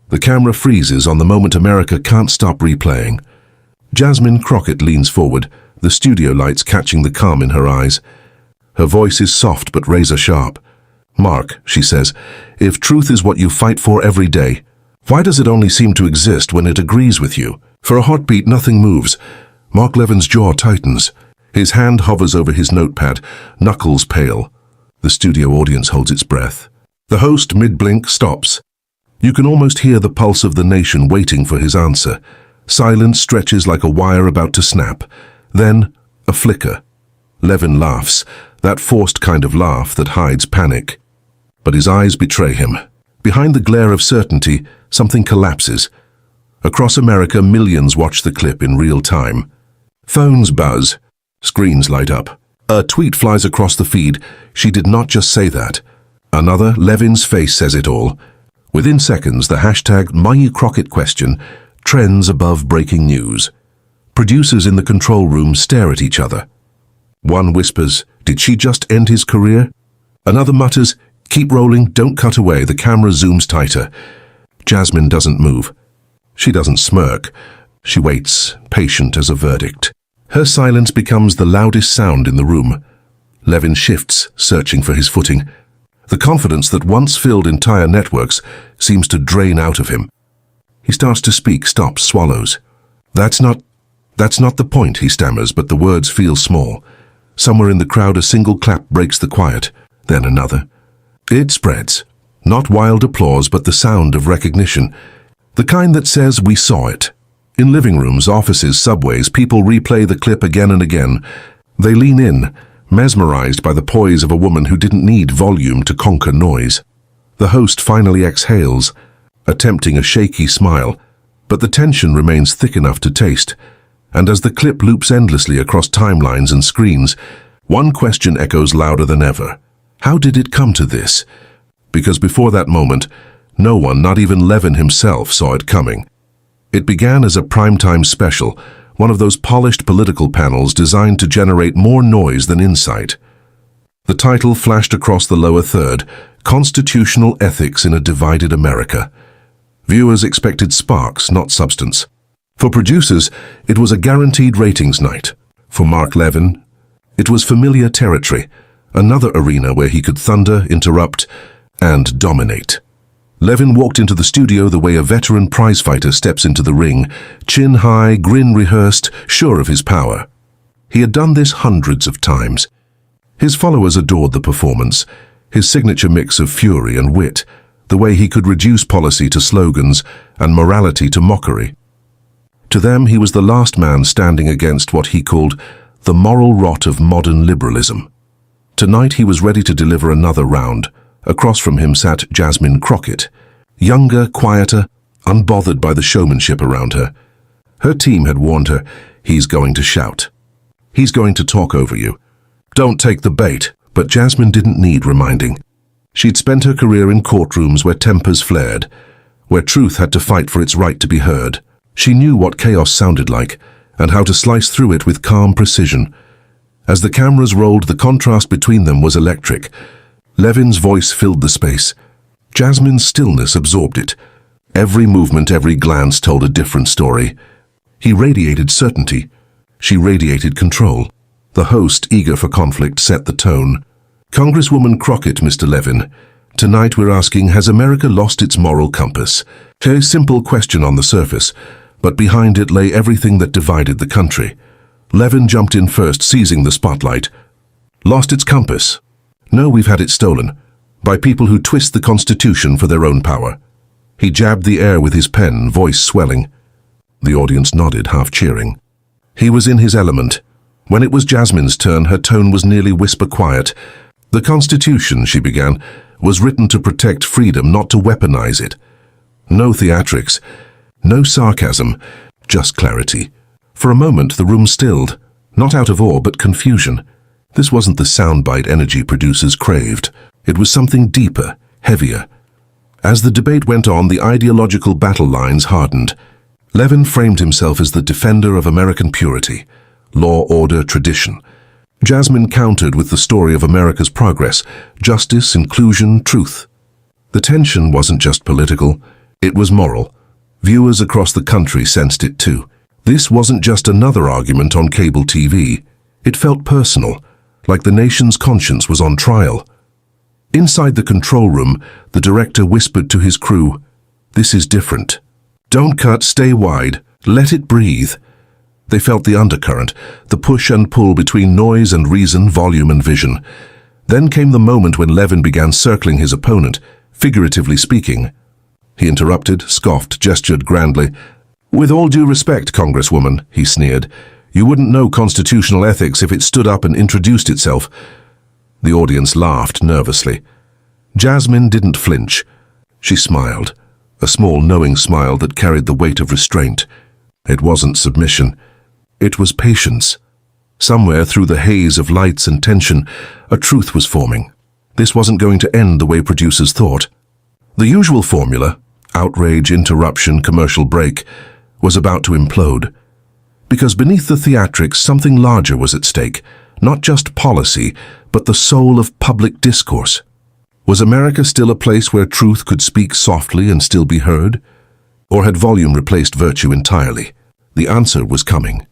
The camera freezes on the moment America can't stop replaying. Jasmine Crockett leans forward, the studio lights catching the calm in her eyes. Her voice is soft but razor-sharp. "Mark," she says, "if truth is what you fight for every day, why does it only seem to exist when it agrees with you?" For a heartbeat, nothing moves. Mark Levin's jaw tightens. His hand hovers over his notepad, knuckles pale. The studio audience holds its breath. The host, mid-blink, stops. You can almost hear the pulse of the nation waiting for his answer. Silence stretches like a wire about to snap. Then, a flicker. Levin laughs, that forced kind of laugh that hides panic. But his eyes betray him. Behind the glare of certainty, something collapses. Across America, millions watch the clip in real time. Phones buzz. Screens light up. A tweet flies across the feed. She did not just say that. Another, Levin's face says it all. Within seconds, the hashtag #MyCrockett question trends above breaking news. Producers in the control room stare at each other. One whispers, "Did she just end his career?" Another mutters, "Keep rolling, don't cut away." The camera zooms tighter. Jasmine doesn't move. She doesn't smirk. She waits, patient as a verdict. Her silence becomes the loudest sound in the room. Levin shifts, searching for his footing. The confidence that once filled entire networks seems to drain out of him. He starts to speak, stops, swallows. That's not the point," he stammers, but the words feel small. Somewhere in the crowd, a single clap breaks the quiet, then another. It spreads. Not wild applause, but the sound of recognition. The kind that says, "We saw it." In living rooms, offices, subways, people replay the clip again and again. They lean in, mesmerized by the poise of a woman who didn't need volume to conquer noise. The host finally exhales, attempting a shaky smile, but the tension remains thick enough to taste. And as the clip loops endlessly across timelines and screens, one question echoes louder than ever. How did it come to this? Because before that moment, no one, not even Levin himself, saw it coming. It began as a primetime special, one of those polished political panels designed to generate more noise than insight. The title flashed across the lower third, "Constitutional Ethics in a Divided America." Viewers expected sparks, not substance. For producers, it was a guaranteed ratings night. For Mark Levin, it was familiar territory, another arena where he could thunder, interrupt, and dominate. Levin walked into the studio the way a veteran prizefighter steps into the ring, chin high, grin rehearsed, sure of his power. He had done this hundreds of times. His followers adored the performance, his signature mix of fury and wit, the way he could reduce policy to slogans and morality to mockery. To them, he was the last man standing against what he called the moral rot of modern liberalism. Tonight he was ready to deliver another round. Across from him sat Jasmine Crockett, younger, quieter, unbothered by the showmanship around her. Her team had warned her, "He's going to shout. He's going to talk over you. Don't take the bait." But Jasmine didn't need reminding. She'd spent her career in courtrooms where tempers flared, where truth had to fight for its right to be heard. She knew what chaos sounded like, and how to slice through it with calm precision. As the cameras rolled, the contrast between them was electric. Levin's voice filled the space. Jasmine's stillness absorbed it. Every movement, every glance told a different story. He radiated certainty. She radiated control. The host, eager for conflict, set the tone. "Congresswoman Crockett, Mr. Levin, tonight we're asking, has America lost its moral compass?" A simple question on the surface, but behind it lay everything that divided the country. Levin jumped in first, seizing the spotlight. "Lost its compass? No, we've had it stolen, by people who twist the Constitution for their own power." He jabbed the air with his pen, voice swelling. The audience nodded, half cheering. He was in his element. When it was Jasmine's turn, her tone was nearly whisper quiet. "The Constitution," she began, "was written to protect freedom, not to weaponize it." No theatrics, no sarcasm, just clarity. For a moment, the room stilled, not out of awe, but confusion. This wasn't the soundbite energy producers craved. It was something deeper, heavier. As the debate went on, the ideological battle lines hardened. Levin framed himself as the defender of American purity, law, order, tradition. Jasmine countered with the story of America's progress, justice, inclusion, truth. The tension wasn't just political, It was moral. Viewers across the country sensed it too. This wasn't just another argument on cable TV. It felt personal, like the nation's conscience was on trial. Inside the control room, the director whispered to his crew, "This is different. Don't cut, stay wide, let it breathe." They felt the undercurrent, the push and pull between noise and reason, volume and vision. Then came the moment when Levin began circling his opponent, figuratively speaking. He interrupted, scoffed, gestured grandly. "With all due respect, Congresswoman," he sneered, "you wouldn't know constitutional ethics if it stood up and introduced itself." The audience laughed nervously. Jasmine didn't flinch. She smiled, a small knowing smile that carried the weight of restraint. It wasn't submission. It was patience. Somewhere through the haze of lights and tension, a truth was forming. This wasn't going to end the way producers thought. The usual formula, outrage, interruption, commercial break, was about to implode. Because beneath the theatrics, something larger was at stake. Not just policy, but the soul of public discourse. Was America still a place where truth could speak softly and still be heard? Or had volume replaced virtue entirely? The answer was coming.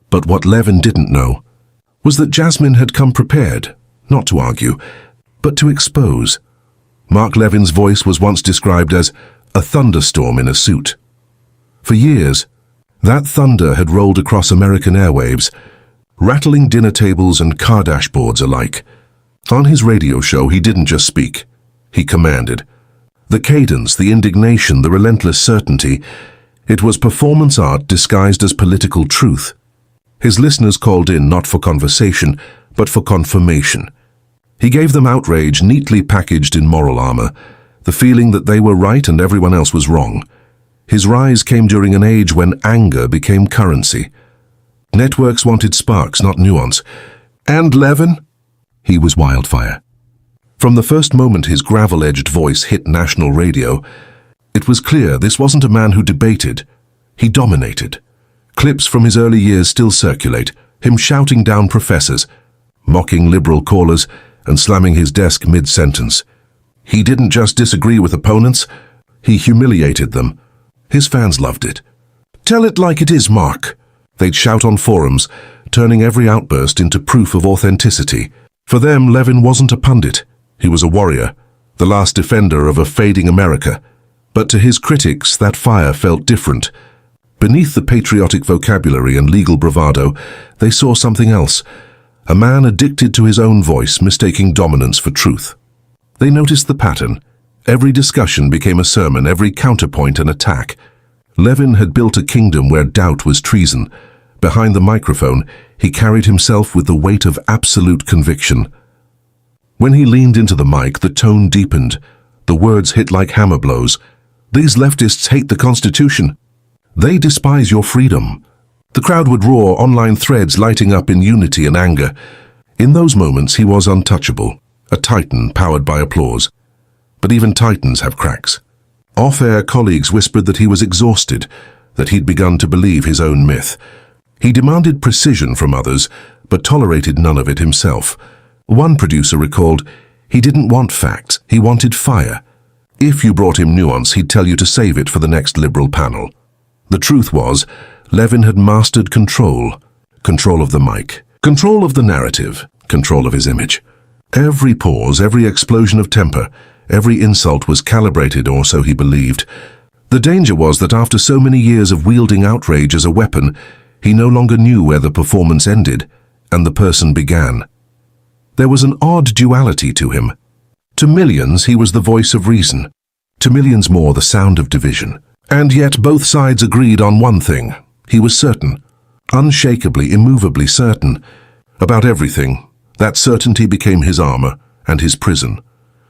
But what Levin didn't know was that Jasmine had come prepared, not to argue, but to expose. Mark Levin's voice was once described as a thunderstorm in a suit. For years, that thunder had rolled across American airwaves, rattling dinner tables and car dashboards alike. On his radio show, he didn't just speak. He commanded. The cadence, the indignation, the relentless certainty, it was performance art disguised as political truth. His listeners called in not for conversation, but for confirmation. He gave them outrage neatly packaged in moral armor, the feeling that they were right and everyone else was wrong. His rise came during an age when anger became currency. Networks wanted sparks, not nuance. And Levin? He was wildfire. From the first moment his gravel-edged voice hit national radio, it was clear this wasn't a man who debated. He dominated. Clips from his early years still circulate, him shouting down professors, mocking liberal callers, and slamming his desk mid-sentence. He didn't just disagree with opponents, he humiliated them. His fans loved it. "Tell it like it is, Mark," they'd shout on forums, turning every outburst into proof of authenticity. For them, Levin wasn't a pundit. He was a warrior, the last defender of a fading America. But to his critics, that fire felt different. Beneath the patriotic vocabulary and legal bravado, they saw something else. A man addicted to his own voice, mistaking dominance for truth. They noticed the pattern. Every discussion became a sermon, every counterpoint an attack. Levin had built a kingdom where doubt was treason. Behind the microphone, he carried himself with the weight of absolute conviction. When he leaned into the mic, the tone deepened. The words hit like hammer blows. "These leftists hate the Constitution. They despise your freedom." The crowd would roar, online threads lighting up in unity and anger. In those moments, he was untouchable, a titan powered by applause. But even titans have cracks. Off-air colleagues whispered that he was exhausted, that he'd begun to believe his own myth. He demanded precision from others, but tolerated none of it himself. One producer recalled, he didn't want facts, he wanted fire. If you brought him nuance, he'd tell you to save it for the next liberal panel. The truth was, Levin had mastered control. Control of the mic, control of the narrative, control of his image. Every pause, every explosion of temper, every insult was calibrated, or so he believed. The danger was that after so many years of wielding outrage as a weapon, he no longer knew where the performance ended and the person began. There was an odd duality to him. To millions, he was the voice of reason. To millions more, the sound of division. And yet both sides agreed on one thing. He was certain, unshakably, immovably certain. About everything, that certainty became his armor and his prison.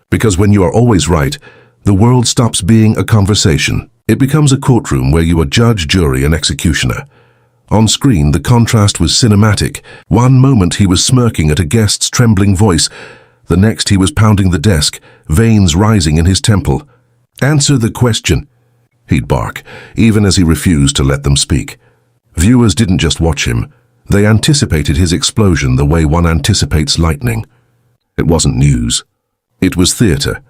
Because when you are always right, the world stops being a conversation. It becomes a courtroom where you are judge, jury, and executioner. On screen, the contrast was cinematic. One moment he was smirking at a guest's trembling voice. The next he was pounding the desk, veins rising in his temple. "Answer the question," he'd bark, even as he refused to let them speak. Viewers didn't just watch him. They anticipated his explosion the way one anticipates lightning. It wasn't news. It was theater.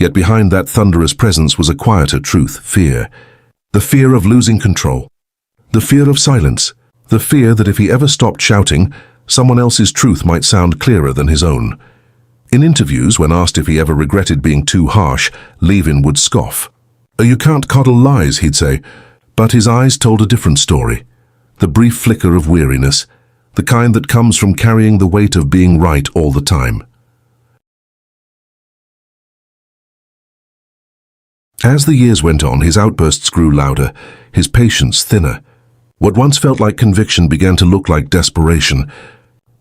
Yet behind that thunderous presence was a quieter truth, fear. The fear of losing control. The fear of silence. The fear that if he ever stopped shouting, someone else's truth might sound clearer than his own. In interviews, when asked if he ever regretted being too harsh, Levin would scoff. "You can't coddle lies," he'd say, but his eyes told a different story. The brief flicker of weariness, the kind that comes from carrying the weight of being right all the time. As the years went on, his outbursts grew louder, his patience thinner. What once felt like conviction began to look like desperation.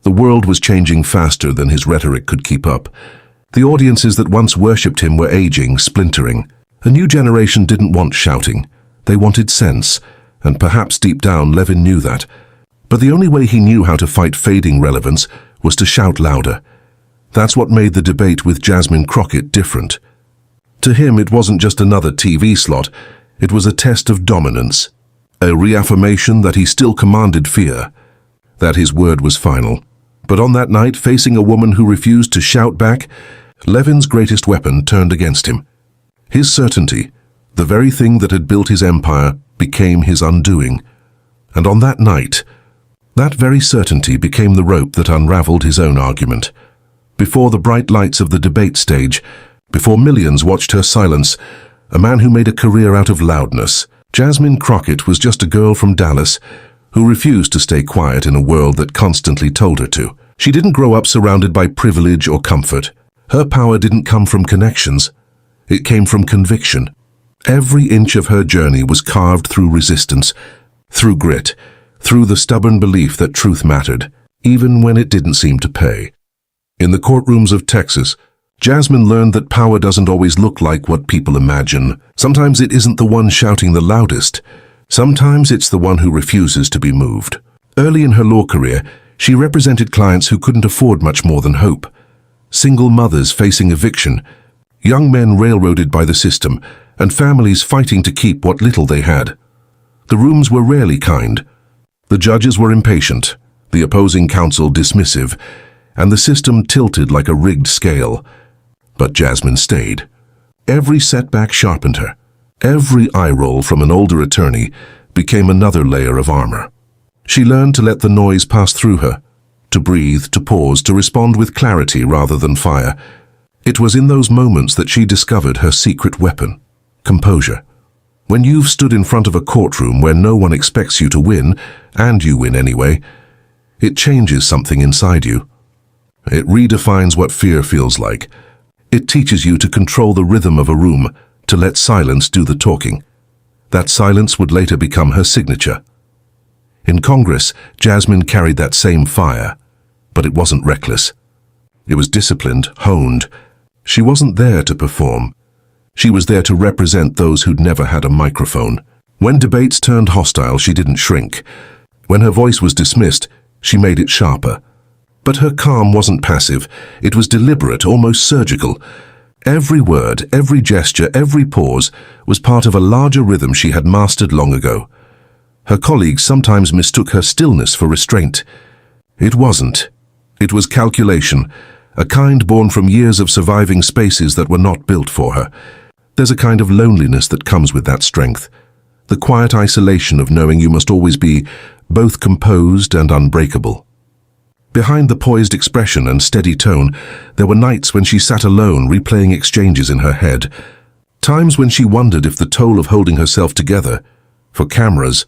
The world was changing faster than his rhetoric could keep up. The audiences that once worshipped him were aging, splintering. A new generation didn't want shouting. They wanted sense, and perhaps deep down Levin knew that. But the only way he knew how to fight fading relevance was to shout louder. That's what made the debate with Jasmine Crockett different. To him, it wasn't just another TV slot. It was a test of dominance, a reaffirmation that he still commanded fear, that his word was final. But on that night, facing a woman who refused to shout back, Levin's greatest weapon turned against him. His certainty, the very thing that had built his empire, became his undoing. And on that night, that very certainty became the rope that unraveled his own argument. Before the bright lights of the debate stage, before millions watched her silence, a man who made a career out of loudness, Jasmine Crockett was just a girl from Dallas who refused to stay quiet in a world that constantly told her to. She didn't grow up surrounded by privilege or comfort. Her power didn't come from connections. It came from conviction. Every inch of her journey was carved through resistance, through grit, through the stubborn belief that truth mattered, even when it didn't seem to pay. In the courtrooms of Texas, Jasmine learned that power doesn't always look like what people imagine. Sometimes it isn't the one shouting the loudest. Sometimes it's the one who refuses to be moved. Early in her law career, she represented clients who couldn't afford much more than hope. Single mothers facing eviction, young men railroaded by the system, and families fighting to keep what little they had. The rooms were rarely kind. The judges were impatient, the opposing counsel dismissive, and the system tilted like a rigged scale. But Jasmine stayed. Every setback sharpened her. Every eye roll from an older attorney became another layer of armor. She learned to let the noise pass through her, to breathe, to pause, to respond with clarity rather than fire. It was in those moments that she discovered her secret weapon, composure. When you've stood in front of a courtroom where no one expects you to win, and you win anyway, it changes something inside you. It redefines what fear feels like. It teaches you to control the rhythm of a room, to let silence do the talking. That silence would later become her signature. In Congress, Jasmine carried that same fire, but it wasn't reckless. It was disciplined, honed. She wasn't there to perform. She was there to represent those who'd never had a microphone. When debates turned hostile, she didn't shrink. When her voice was dismissed, she made it sharper. But her calm wasn't passive. It was deliberate, almost surgical. Every word, every gesture, every pause was part of a larger rhythm she had mastered long ago. Her colleagues sometimes mistook her stillness for restraint. It wasn't. It was calculation, a kind born from years of surviving spaces that were not built for her. There's a kind of loneliness that comes with that strength. The quiet isolation of knowing you must always be both composed and unbreakable. Behind the poised expression and steady tone, there were nights when she sat alone replaying exchanges in her head. Times when she wondered if the toll of holding herself together, for cameras,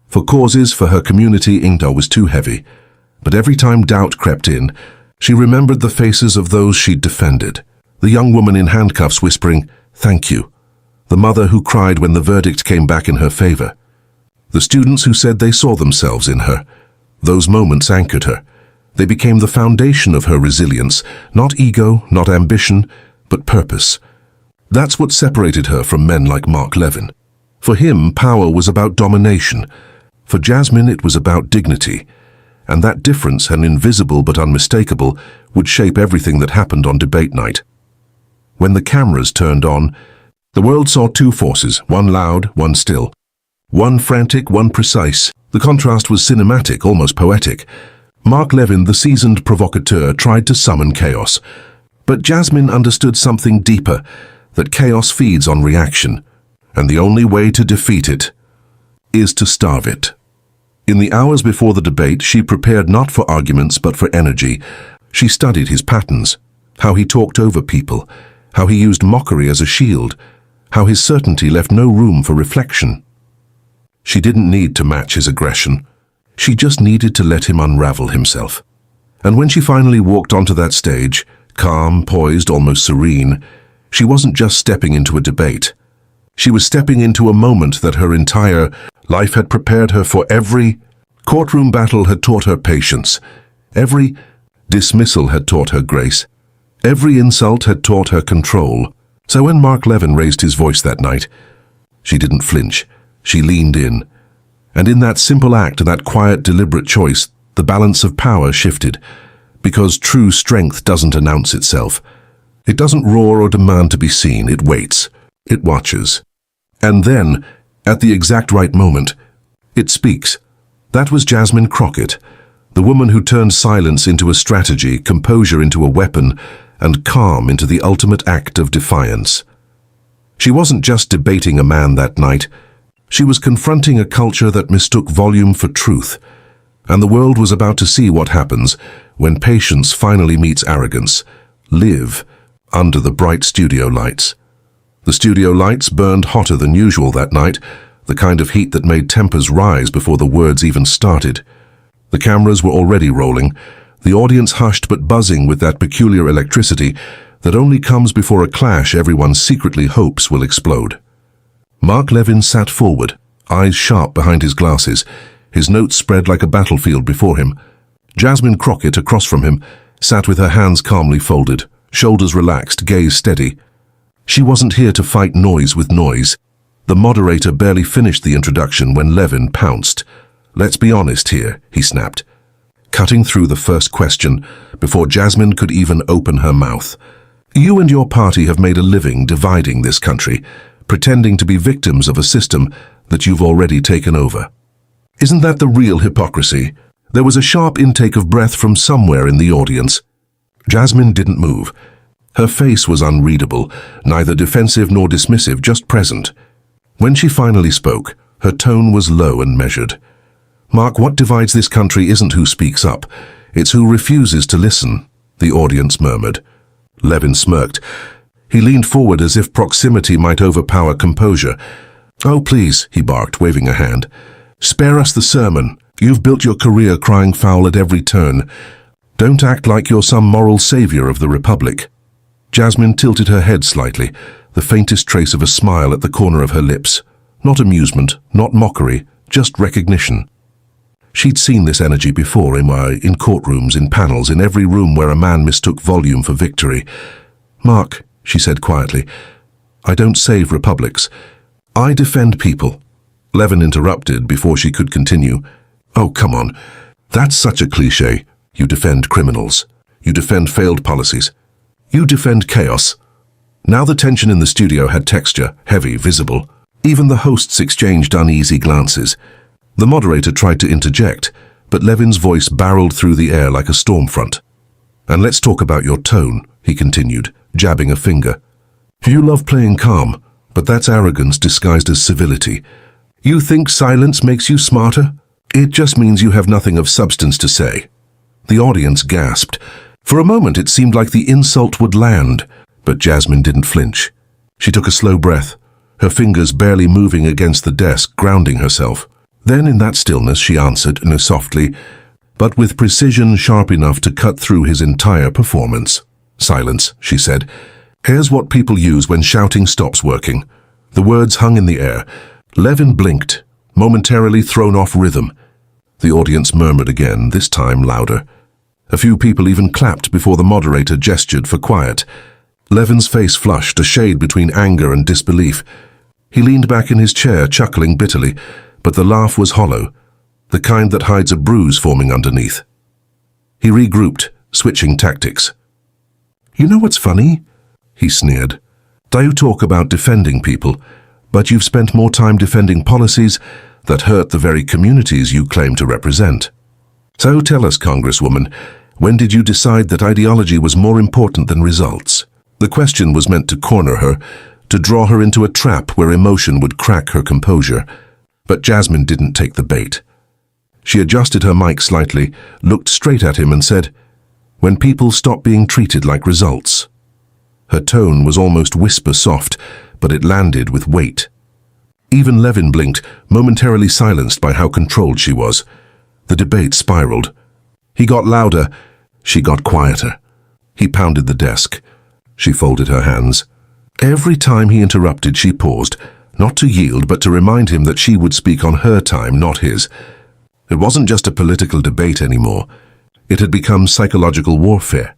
for causes, for her community, was too heavy. But every time doubt crept in, she remembered the faces of those she'd defended. The young woman in handcuffs whispering, "Thank you." The mother who cried when the verdict came back in her favor. The students who said they saw themselves in her. Those moments anchored her. They became the foundation of her resilience, not ego, not ambition, but purpose. That's what separated her from men like Mark Levin. For him, power was about domination. For Jasmine, it was about dignity. And that difference, an invisible but unmistakable, would shape everything that happened on debate night. When the cameras turned on, the world saw two forces, one loud, one still. One frantic, one precise. The contrast was cinematic, almost poetic. Mark Levin, the seasoned provocateur, tried to summon chaos. But Jasmine understood something deeper, that chaos feeds on reaction, and the only way to defeat it is to starve it. In the hours before the debate, she prepared not for arguments but for energy. She studied his patterns, how he talked over people, how he used mockery as a shield, how his certainty left no room for reflection. She didn't need to match his aggression. She just needed to let him unravel himself. And when she finally walked onto that stage, calm, poised, almost serene, she wasn't just stepping into a debate. She was stepping into a moment that her entire life had prepared her for. Every courtroom battle had taught her patience. Every dismissal had taught her grace. Every insult had taught her control. So when Mark Levin raised his voice that night, she didn't flinch. She leaned in. And in that simple act, that quiet, deliberate choice, the balance of power shifted. Because true strength doesn't announce itself. It doesn't roar or demand to be seen. It waits. It watches. And then, at the exact right moment, it speaks. That was Jasmine Crockett, the woman who turned silence into a strategy, composure into a weapon, and calm into the ultimate act of defiance. She wasn't just debating a man that night. She was confronting a culture that mistook volume for truth. And the world was about to see what happens when patience finally meets arrogance, live under the bright studio lights. The studio lights burned hotter than usual that night, the kind of heat that made tempers rise before the words even started. The cameras were already rolling, the audience hushed but buzzing with that peculiar electricity that only comes before a clash everyone secretly hopes will explode. Mark Levin sat forward, eyes sharp behind his glasses, his notes spread like a battlefield before him. Jasmine Crockett, across from him, sat with her hands calmly folded, shoulders relaxed, gaze steady. She wasn't here to fight noise with noise. The moderator barely finished the introduction when Levin pounced. "Let's be honest here," he snapped, cutting through the first question before Jasmine could even open her mouth. "You and your party have made a living dividing this country, pretending to be victims of a system that you've already taken over. Isn't that the real hypocrisy?" There was a sharp intake of breath from somewhere in the audience. Jasmine didn't move. Her face was unreadable, neither defensive nor dismissive, just present. When she finally spoke, her tone was low and measured. "Mark, what divides this country isn't who speaks up. It's who refuses to listen," the audience murmured. Levin smirked. He leaned forward as if proximity might overpower composure. "Oh, please," he barked, waving a hand. "Spare us the sermon. You've built your career crying foul at every turn. Don't act like you're some moral savior of the Republic." Jasmine tilted her head slightly, the faintest trace of a smile at the corner of her lips. Not amusement, not mockery, just recognition. She'd seen this energy before in courtrooms, in panels, in every room where a man mistook volume for victory. "Mark," she said quietly, "I don't save republics. I defend people." Levin interrupted before she could continue. "Oh, come on. That's such a cliché. You defend criminals. You defend failed policies. You defend chaos." Now the tension in the studio had texture, heavy, visible. Even the hosts exchanged uneasy glances. The moderator tried to interject, but Levin's voice barreled through the air like a storm front. "And let's talk about your tone," he continued, jabbing a finger. "You love playing calm, but that's arrogance disguised as civility. You think silence makes you smarter? It just means you have nothing of substance to say." The audience gasped. For a moment it seemed like the insult would land, but Jasmine didn't flinch. She took a slow breath, her fingers barely moving against the desk, grounding herself. Then in that stillness she answered, softly, but with precision sharp enough to cut through his entire performance. "Silence," she said. "Here's what people use when shouting stops working." The words hung in the air. Levin blinked, momentarily thrown off rhythm. The audience murmured again, this time louder. A few people even clapped before the moderator gestured for quiet. Levin's face flushed, a shade between anger and disbelief. He leaned back in his chair, chuckling bitterly, but the laugh was hollow, the kind that hides a bruise forming underneath. He regrouped, switching tactics. "You know what's funny?" he sneered. "You talk about defending people, but you've spent more time defending policies that hurt the very communities you claim to represent. So tell us, Congresswoman, when did you decide that ideology was more important than results?" The question was meant to corner her, to draw her into a trap where emotion would crack her composure. But Jasmine didn't take the bait. She adjusted her mic slightly, looked straight at him and said, "When people stop being treated like results." Her tone was almost whisper soft, but it landed with weight. Even Levin blinked, momentarily silenced by how controlled she was. The debate spiraled. He got louder. She got quieter. He pounded the desk. She folded her hands. Every time he interrupted, she paused, not to yield, but to remind him that she would speak on her time, not his. It wasn't just a political debate anymore. It had become psychological warfare.